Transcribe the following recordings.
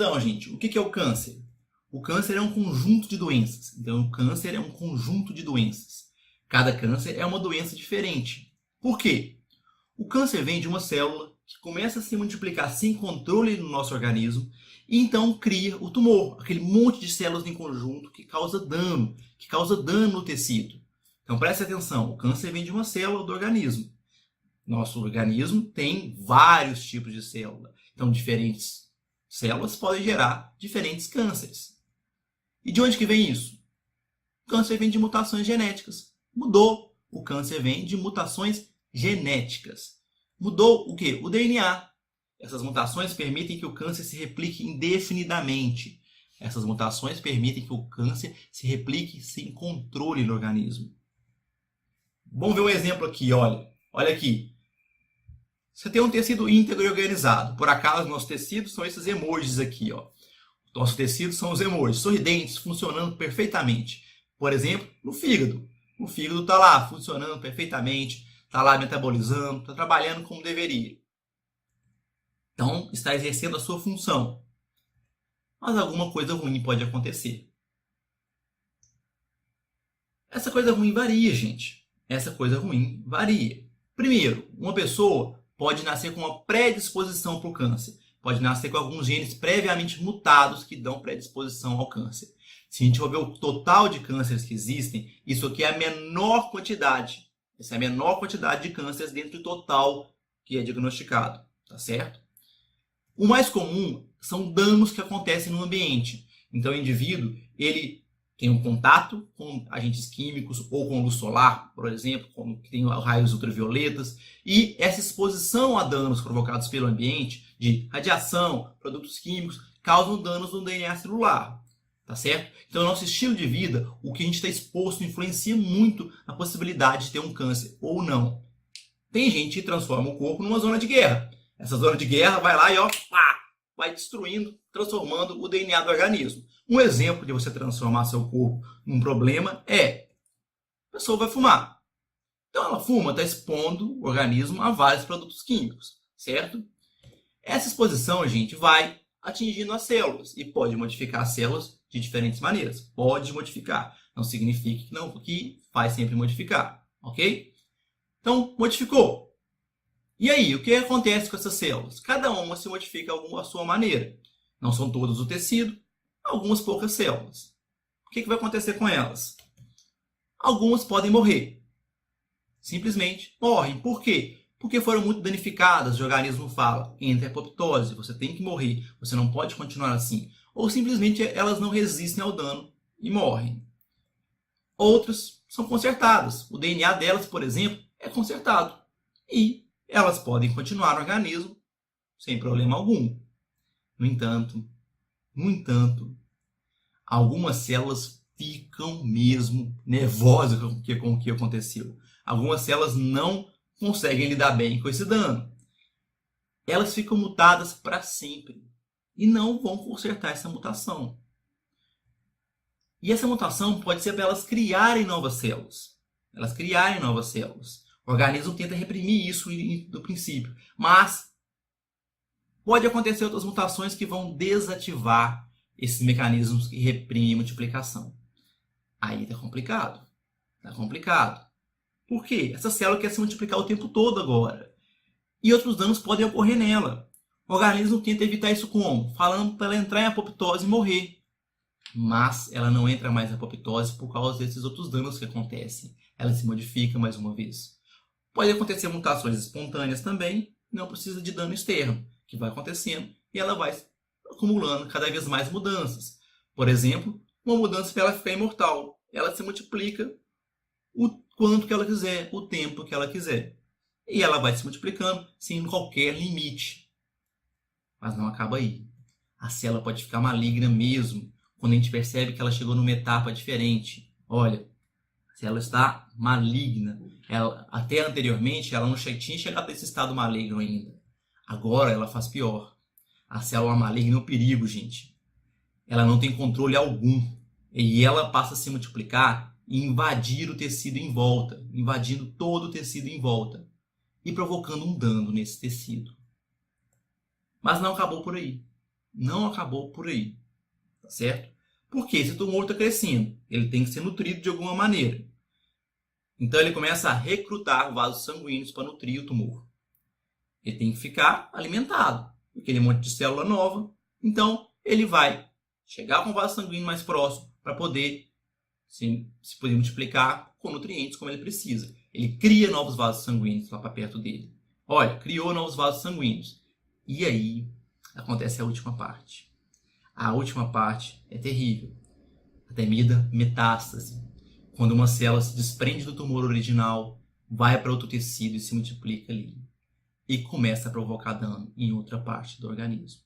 Então, gente, o que é o câncer? O câncer é um conjunto de doenças. Então, o câncer é um conjunto de doenças. Cada câncer é uma doença diferente. Por quê? O câncer vem de uma célula que começa a se multiplicar sem controle no nosso organismo e então cria o tumor, aquele monte de células em conjunto que causa dano no tecido. Então preste atenção, o câncer vem de uma célula do organismo. Nosso organismo tem vários tipos de célula. Então diferentes células podem gerar diferentes cânceres. E de onde que vem isso? O câncer vem de mutações genéticas. Mudou. O câncer vem de mutações genéticas. Mudou o quê? O DNA. Essas mutações permitem que o câncer se replique indefinidamente. Essas mutações permitem que o câncer se replique sem controle no organismo. Vamos ver um exemplo aqui, olha. Olha aqui. Você tem um tecido íntegro e organizado. Por acaso, nossos tecidos são esses emojis aqui, ó. Nossos tecidos são os emojis, sorridentes, funcionando perfeitamente. Por exemplo, no fígado. O fígado está lá, funcionando perfeitamente, está lá metabolizando, está trabalhando como deveria. Então, está exercendo a sua função. Mas alguma coisa ruim pode acontecer. Essa coisa ruim varia, gente. Essa coisa ruim varia. Primeiro, uma pessoa pode nascer com uma predisposição para o câncer. Pode nascer com alguns genes previamente mutados que dão predisposição ao câncer. Se a gente for ver o total de cânceres que existem, isso aqui é a menor quantidade. Essa é a menor quantidade de cânceres dentro do total que é diagnosticado, tá certo? O mais comum são danos que acontecem no ambiente. Então o indivíduo, ele tem um contato com agentes químicos ou com luz solar, por exemplo, como que tem raios ultravioletas, e essa exposição a danos provocados pelo ambiente, de radiação, produtos químicos, causam danos no DNA celular. Tá certo? Então, nosso estilo de vida, o que a gente está exposto, influencia muito na possibilidade de ter um câncer ou não. Tem gente que transforma o corpo numa zona de guerra. Essa zona de guerra vai lá e ó, pá, vai destruindo, transformando o DNA do organismo. Um exemplo de você transformar seu corpo num problema é a pessoa vai fumar. Então, ela fuma, está expondo o organismo a vários produtos químicos, certo? Essa exposição, gente, vai atingindo as células e pode modificar as células de diferentes maneiras. Pode modificar. Não significa que não, que vai sempre modificar. Ok? Então, modificou. E aí, o que acontece com essas células? Cada uma se modifica à sua maneira. Não são todas o tecido, algumas poucas células. O que vai acontecer com elas? Algumas podem morrer. Simplesmente morrem. Por quê? Porque foram muito danificadas, o organismo fala, entra em apoptose, você tem que morrer, você não pode continuar assim. Ou simplesmente elas não resistem ao dano e morrem. Outras são consertadas. O DNA delas, por exemplo, é consertado. E elas podem continuar no organismo sem problema algum. No entanto, algumas células ficam mesmo nervosas com o que aconteceu. Algumas células não conseguem lidar bem com esse dano. Elas ficam mutadas para sempre e não vão consertar essa mutação. E essa mutação pode ser para elas criarem novas células. O organismo tenta reprimir isso do princípio, mas pode acontecer outras mutações que vão desativar esses mecanismos que reprimem a multiplicação. Aí tá complicado. Por quê? Essa célula quer se multiplicar o tempo todo agora. E outros danos podem ocorrer nela. O organismo tenta evitar isso como? Falando para ela entrar em apoptose e morrer. Mas ela não entra mais em apoptose por causa desses outros danos que acontecem. Ela se modifica mais uma vez. Pode acontecer mutações espontâneas também, não precisa de dano externo, que vai acontecendo e ela vai acumulando cada vez mais mudanças. Por exemplo, uma mudança para ela ficar imortal. Ela se multiplica o quanto que ela quiser, o tempo que ela quiser. E ela vai se multiplicando sem qualquer limite. Mas não acaba aí. A célula pode ficar maligna mesmo, quando a gente percebe que ela chegou numa etapa diferente. Olha, a célula está maligna. Até anteriormente, ela não tinha chegado nesse estado maligno ainda. Agora ela faz pior. A célula maligna é um perigo, gente. Ela não tem controle algum. E ela passa a se multiplicar e invadir o tecido em volta, invadindo todo o tecido em volta e provocando um dano nesse tecido. Mas não acabou por aí. não acabou por aí, tá certo? Porque esse tumor está crescendo, ele tem que ser nutrido de alguma maneira. Então ele começa a recrutar vasos sanguíneos para nutrir o tumor. Ele tem que ficar alimentado, aquele monte de célula nova. Então ele vai chegar com o vaso sanguíneo mais próximo para poder se poder multiplicar com nutrientes como ele precisa. Ele cria novos vasos sanguíneos lá para perto dele. Olha, criou novos vasos sanguíneos. E aí acontece a última parte. A última parte é terrível. A temida metástase. Quando uma célula se desprende do tumor original, vai para outro tecido e se multiplica ali. E começa a provocar dano em outra parte do organismo.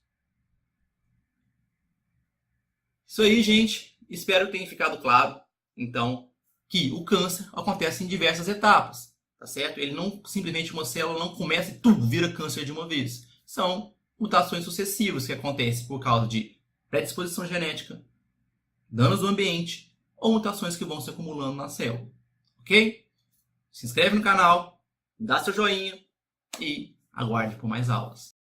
Isso aí, gente. Espero que tenha ficado claro, então, que o câncer acontece em diversas etapas, tá certo? Ele não, simplesmente uma célula não começa e vira câncer de uma vez. São mutações sucessivas que acontecem por causa de predisposição genética, danos do ambiente ou mutações que vão se acumulando na célula, ok? Se inscreve no canal, dá seu joinha e aguarde por mais aulas.